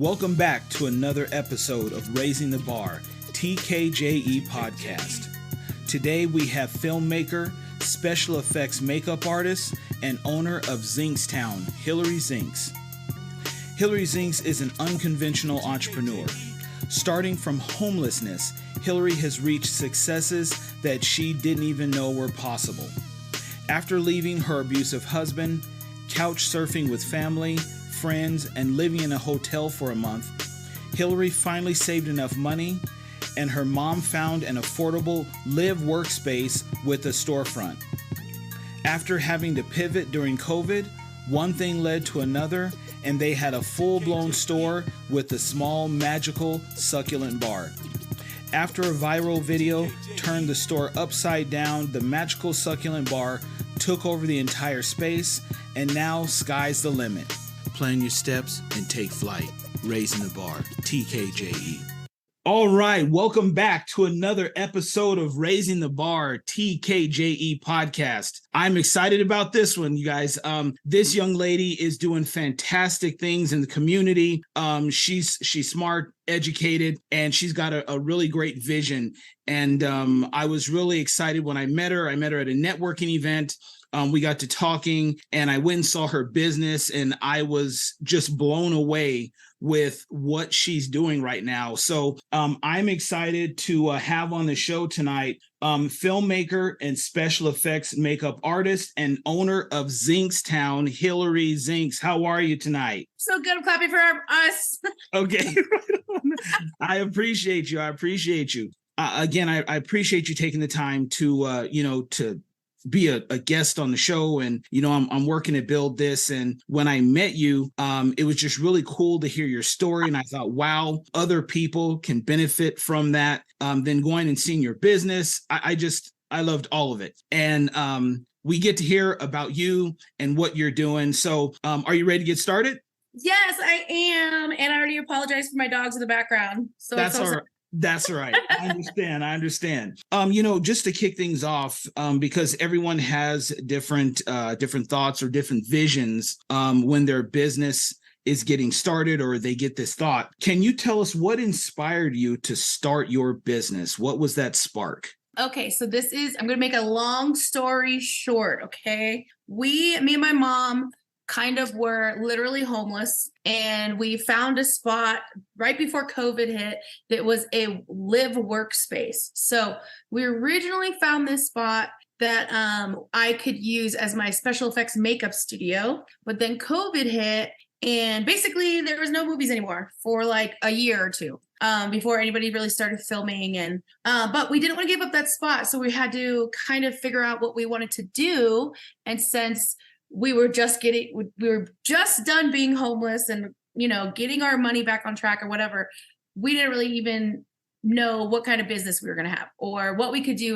Welcome back to another episode of Raising the Bar, TKJE podcast. Today we have filmmaker, special effects makeup artist, and owner of Zinks Town, Hillary Zinks. Hillary Zinks is an unconventional entrepreneur. Starting from homelessness, Hillary has reached successes that she didn't even know were possible. After leaving her abusive husband, couch surfing with family, friends, and living in a hotel for a month, Hillary finally saved enough money, and her mom found an affordable live workspace with a storefront. After having to pivot during COVID, one thing led to another, and they had a full-blown store with a small, magical, succulent bar. After a viral video turned the store upside down, the magical succulent bar took over the entire space, and now sky's the limit. Plan your steps and take flight. Raising the Bar, TKJE. All right, welcome back to another episode of Raising the Bar, TKJE podcast. I'm excited about this one, you guys. This young lady is doing fantastic things in the community. She's smart, educated, and she's got a really great vision. And I was really excited when I met her. I met her at a networking event. We got to talking, and I went and saw her business, and I was just blown away with what she's doing right now. So I'm excited to have on the show tonight filmmaker and special effects makeup artist and owner of Zinks Town, Hillary Zinks. How are you tonight? So good. I'm clapping for us. Okay. I appreciate you. Again, I appreciate you taking the time to, to be a guest on the show. And, I'm working to build this. And when I met you, it was just really cool to hear your story. And I thought, wow, other people can benefit from that. Then going and seeing your business. I loved all of it. And we get to hear about you and what you're doing. So are you ready to get started? Yes, I am. And I already apologize for my dogs in the background. So that's all right. That's right. I understand. Just to kick things off, because everyone has different thoughts or different visions when their business is getting started or they get this thought. Can you tell us what inspired you to start your business? What was that spark? Okay, so I'm going to make a long story short, okay? Me and my mom kind of were literally homeless, and we found a spot right before COVID hit that was a live workspace. So we originally found this spot that I could use as my special effects makeup studio, but then COVID hit, and basically there was no movies anymore for like a year or two before anybody really started filming. And but we didn't want to give up that spot, so we had to kind of figure out what we wanted to do. And since we were just done being homeless and, getting our money back on track or whatever, we didn't really even know what kind of business we were going to have or what we could do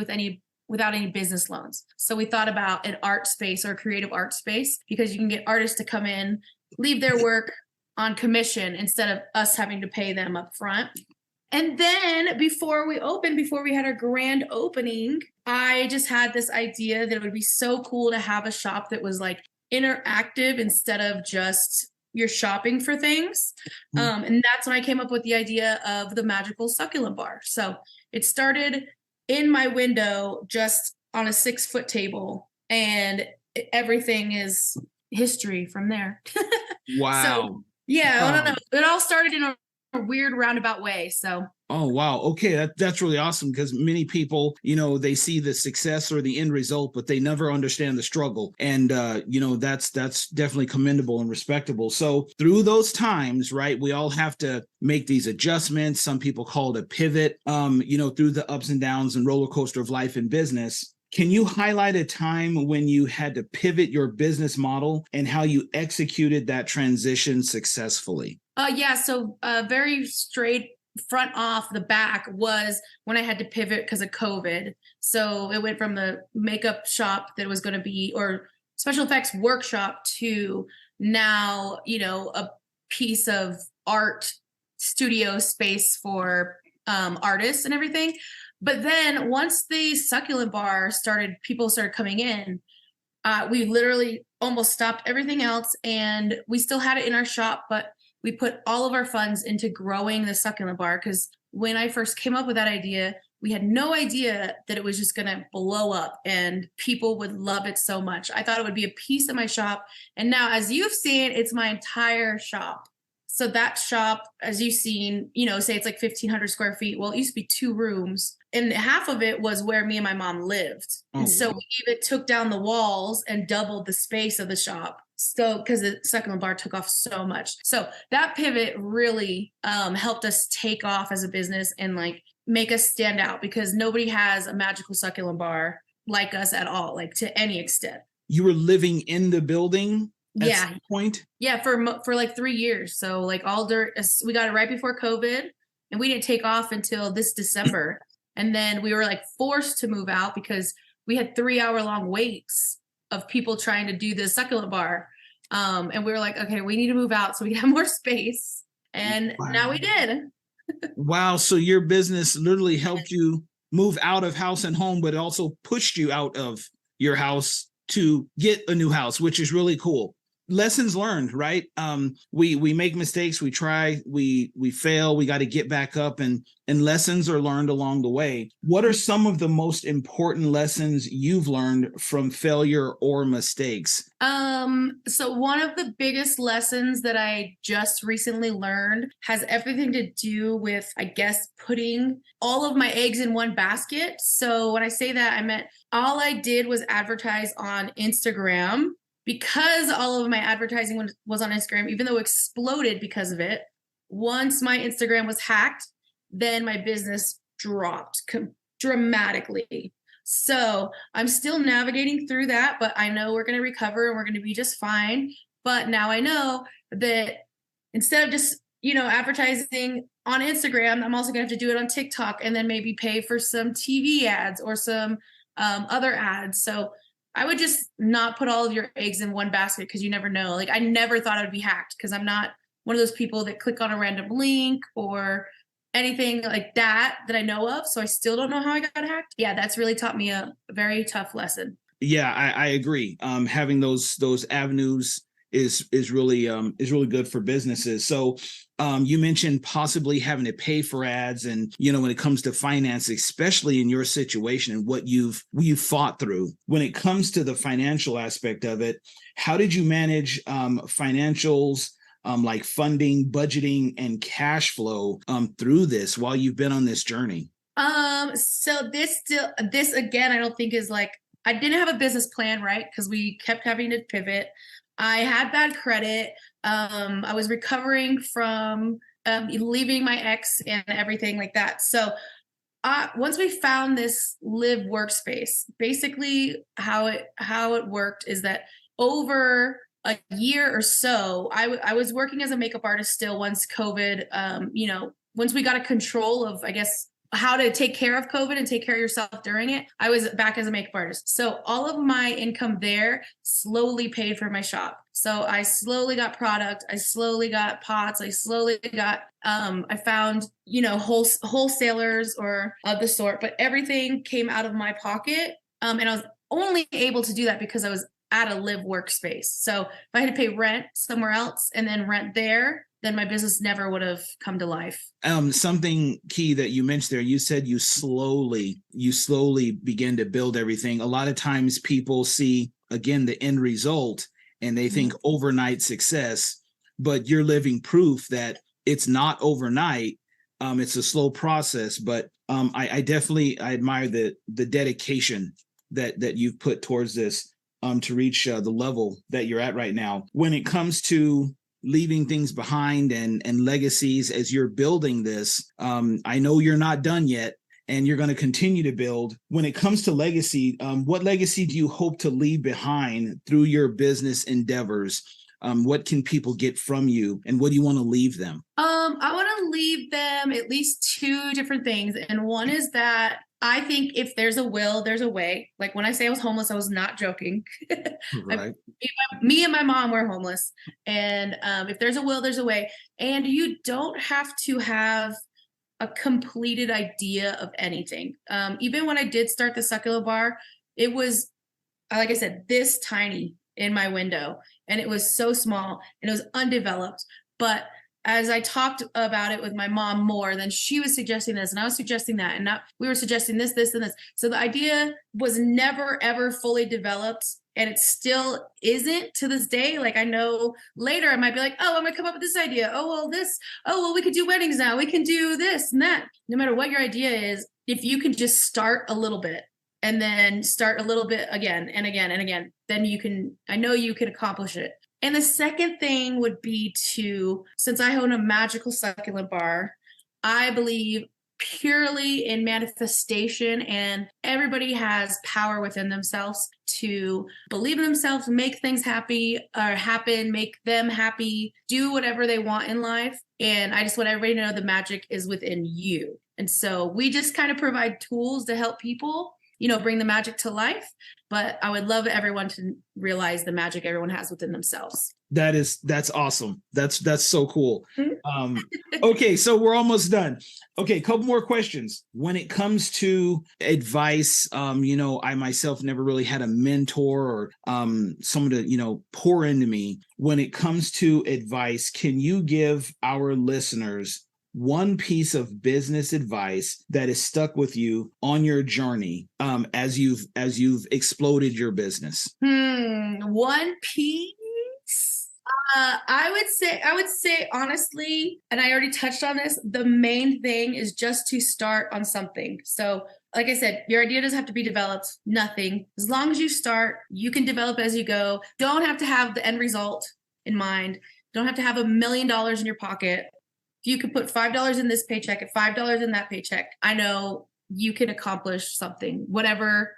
without any business loans. So we thought about an art space or a creative art space, because you can get artists to come in, leave their work on commission instead of us having to pay them up front. And then before we had our grand opening, I just had this idea that it would be so cool to have a shop that was like interactive instead of just you're shopping for things. And that's when I came up with the idea of the magical succulent bar. So it started in my window, just on a 6-foot table, and everything is history from there. Wow. So, yeah, I don't know. It all started in a weird roundabout way. So oh wow, okay, that's really awesome, because many people they see the success or the end result, but they never understand the struggle. And that's definitely commendable and respectable. So through those times, right, we all have to make these adjustments. Some people call it a pivot, through the ups and downs and roller coaster of life and business. Can you highlight a time when you had to pivot your business model and how you executed that transition successfully? Yeah, so very straight front off the back was when I had to pivot because of COVID. So it went from the makeup shop that was going to be, or special effects workshop, to now, a piece of art studio space for artists and everything. But then once the succulent bar people started coming in, we literally almost stopped everything else, and we still had it in our shop, but we put all of our funds into growing the succulent bar because when I first came up with that idea, we had no idea that it was just going to blow up and people would love it so much. I thought it would be a piece of my shop. And now, as you've seen, it's my entire shop. So that shop, as you've seen, say it's like 1,500 square feet. Well, it used to be 2 rooms and half of it was where me and my mom lived. And so we even took down the walls and doubled the space of the shop. So because the succulent bar took off so much. So that pivot really helped us take off as a business and like make us stand out because nobody has a magical succulent bar like us at all, like to any extent. You were living in the building at Yeah. some point? Yeah, for like 3 years. So like we got it right before COVID and we didn't take off until this December. And then we were like forced to move out because we had 3-hour-long waits of people trying to do the succulent bar. And we were like, okay, we need to move out so we have more space. And now we did. Wow. So your business literally helped you move out of house and home, but it also pushed you out of your house to get a new house, which is really cool. Lessons learned, right? We make mistakes, we try, we fail, we got to get back up, and lessons are learned along the way. What are some of the most important lessons you've learned from failure or mistakes? So one of the biggest lessons that I just recently learned has everything to do with, I guess, putting all of my eggs in one basket. So when I say that, I meant all I did was advertise on Instagram. Because all of my advertising was on Instagram, even though it exploded because of it, once my Instagram was hacked, then my business dropped dramatically. So I'm still navigating through that, but I know we're going to recover and we're going to be just fine. But now I know that instead of just, advertising on Instagram, I'm also going to have to do it on TikTok and then maybe pay for some TV ads or some other ads. So I would just not put all of your eggs in one basket because you never know. Like I never thought I would be hacked because I'm not one of those people that click on a random link or anything like that I know of. So I still don't know how I got hacked. Yeah, that's really taught me a very tough lesson. Yeah, I agree. Having those avenues is really good for businesses. So you mentioned possibly having to pay for ads, and when it comes to finance, especially in your situation and what you've fought through. When it comes to the financial aspect of it, how did you manage this like funding, budgeting, and cash flow through this while you've been on this journey? So this again, I don't think is like, I didn't have a business plan, right? Because we kept having to pivot. I had bad credit. I was recovering from leaving my ex and everything like that. So once we found this live workspace, basically how it worked is that over a year or so, I was working as a makeup artist still once COVID, once we got a control of, I guess, how to take care of COVID and take care of yourself during it, I was back as a makeup artist. So all of my income there slowly paid for my shop. So I slowly got product. I slowly got pots. I slowly got, I found, wholesalers or of the sort, but everything came out of my pocket. And I was only able to do that because I was at a live workspace. So if I had to pay rent somewhere else and then rent there, then my business never would have come to life. Something key that you mentioned there, you said you slowly begin to build everything. A lot of times people see, again, the end result and they think overnight success, but you're living proof that it's not overnight. It's a slow process, but I admire the dedication that you've put towards this to reach the level that you're at right now. When it comes to leaving things behind and legacies as you're building this, I know you're not done yet and you're going to continue to build. When it comes to legacy, what legacy do you hope to leave behind through your business endeavors? What can people get from you and what do you want to leave them? I want to leave them at least 2 different things. And one is that I think if there's a will, there's a way. Like when I say I was homeless, I was not joking. Right. Me and my mom were homeless. And if there's a will, there's a way. And you don't have to have a completed idea of anything. Even when I did start the succulent bar, it was, like I said, this tiny in my window. And it was so small and it was undeveloped. But as I talked about it with my mom more, then she was suggesting this and I was suggesting that. And now we were suggesting this, this, and this. So the idea was never, ever fully developed. And it still isn't to this day. Like I know later I might be like, oh, I'm gonna come up with this idea. Oh, well, this, oh, well, we could do weddings now. We can do this and that. No matter what your idea is, if you can just start a little bit and then start a little bit again and again and again, then you can, I know you can accomplish it. And the second thing would be to, since I own a magical succulent bar, I believe purely in manifestation, and everybody has power within themselves to believe in themselves, make things happy or happen, make them happy, do whatever they want in life. And I just want everybody to know the magic is within you. And so we just kind of provide tools to help people, bring the magic to life. But I would love everyone to realize the magic everyone has within themselves. That's awesome. That's so cool. Okay, so we're almost done. Okay, couple more questions. When it comes to advice, I myself never really had a mentor or someone to, pour into me. When it comes to advice, can you give our listeners one piece of business advice that has stuck with you on your journey as you've exploded your business? One piece. I would say honestly, and I already touched on this, the main thing is just to start on something. So like I said, your idea doesn't have to be developed, nothing. As long as you start, you can develop as you go. Don't have to have the end result in mind. Don't have to have $1 million in your pocket. If you could put $5 in this paycheck and $5 in that paycheck, I know you can accomplish something, whatever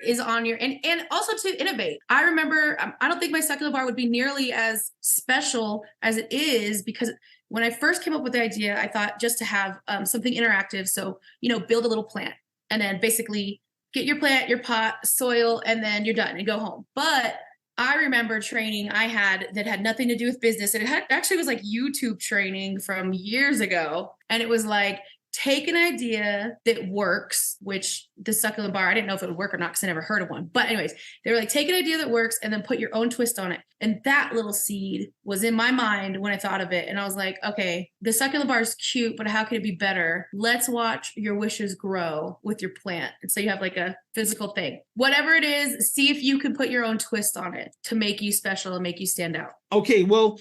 is on your, and also to innovate. I remember, I don't think my succulent bar would be nearly as special as it is, because when I first came up with the idea, I thought just to have something interactive. So, build a little plant and then basically get your plant, your pot, soil, and then you're done and go home. But I remember training I had that had nothing to do with business. And it actually was like YouTube training from years ago. And it was like, take an idea that works, which the succulent bar, I didn't know if it would work or not because I never heard of one. But anyways, they were like, take an idea that works and then put your own twist on it. And that little seed was in my mind when I thought of it. And I was like, okay, the succulent bar is cute, but how can it be better? Let's watch your wishes grow with your plant. And so you have like a physical thing. Whatever it is, see if you can put your own twist on it to make you special and make you stand out. Okay, well,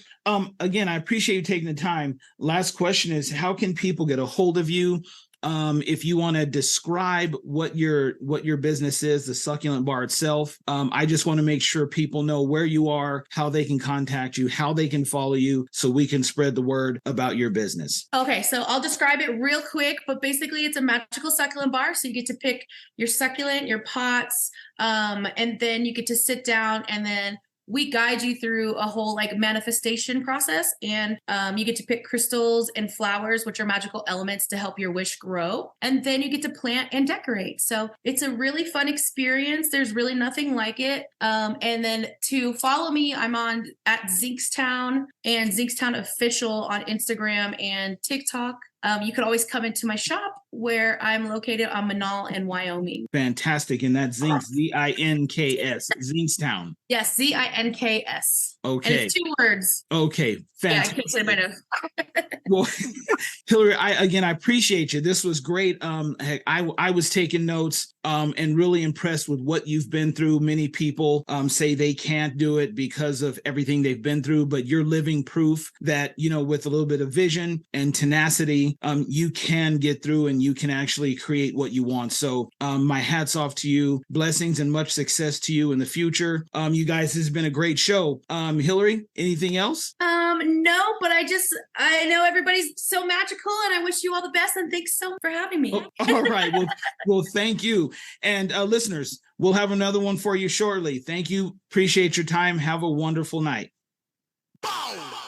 again, I appreciate you taking the time. Last question is, how can people get a hold of you? If you want to describe what your business is, the succulent bar itself, I just want to make sure people know where you are, how they can contact you, how they can follow you, so we can spread the word about your business. Okay, so I'll describe it real quick, but basically it's a magical succulent bar. So you get to pick your succulent, your pots, and then you get to sit down and then we guide you through a whole like manifestation process, and you get to pick crystals and flowers, which are magical elements to help your wish grow. And then you get to plant and decorate. So it's a really fun experience. There's really nothing like it. And then to follow me, I'm on at Zinkstown and Zinkstown Official on Instagram and TikTok. You could always come into my shop where I'm located on Manal in Wyoming. Fantastic. And that's Zinks, Zinks, Zinkstown. Yes, Zinks. Okay. And it's 2 words. Okay. Fantastic. Yeah, I can't say it. Well, Hillary, I appreciate you. This was great. Heck, I was taking notes and really impressed with what you've been through. Many people say they can't do it because of everything they've been through, but you're living proof that, with a little bit of vision and tenacity, you can get through and you can actually create what you want. So my hat's off to you. Blessings and much success to you in the future. You guys, this has been a great show. Hillary, anything else? No, but I know everybody's so magical and I wish you all the best and thanks so much for having me. Oh, all right. Well, thank you. And listeners, we'll have another one for you shortly. Thank you. Appreciate your time. Have a wonderful night. Bow.